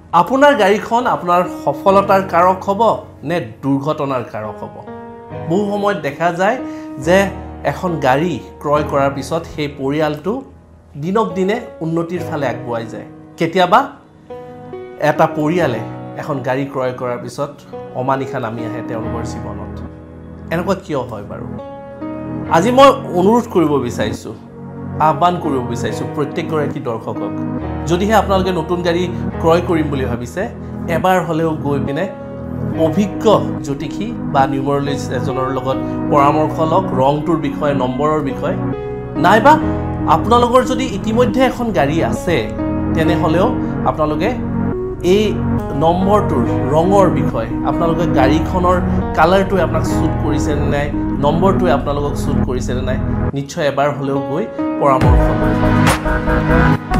আপোনাৰ গাড়ীখন আপোনাৰ সফলতাৰ কাৰক হ'ব নে দুৰ্ঘটনাৰ কাৰক হ'ব বহু সময়ত দেখা যায় যে এখন গাড়ী ক্ৰয় কৰাৰ পিছত সেই পৰিয়ালটো দিনক দিনে উন্নতিৰ ফালে আগুৱাই যায় কেতিয়াবা এটা পৰিয়ালে এখন গাড়ী ক্ৰয় কৰাৰ পিছত অমানিশা নামি আহে তেওঁলোকৰ জীৱনত এনেকুৱা কিয় হয় বাৰু আজি মই অনুৰোধ কৰিব বিচাৰিছোঁ আহ্বান কৰিব বিচাৰিছোঁ প্ৰত্যেকগৰাকী দৰ্শকক যদিহে আপোনালোকে নতুন গাড়ী ক্ৰয় কৰিম বুলি ভাবিছে এবাৰ হ'লেও গৈ পিনে অভিজ্ঞ জ্যোতিষী বা নিউমৰলজিষ্ট এজনৰ লগত পৰামৰ্শ লওক ৰংটোৰ বিষয়ে নম্বৰৰ বিষয়ে নাইবা আপোনালোকৰ যদি ইতিমধ্যে এখন গাড়ী আছে তেনেহ'লেও আপোনালোকে এই নম্বৰটোৰ ৰঙৰ বিষয়ে আপোনালোকে গাড়ীখনৰ কালাৰটোৱে আপোনাক সুট কৰিছে নে নাই নম্বৰটোৱে আপোনালোকক সুট কৰিছে নে নাই নিশ্চয় এবাৰ হ'লেও গৈ পৰামৰ্শ লওক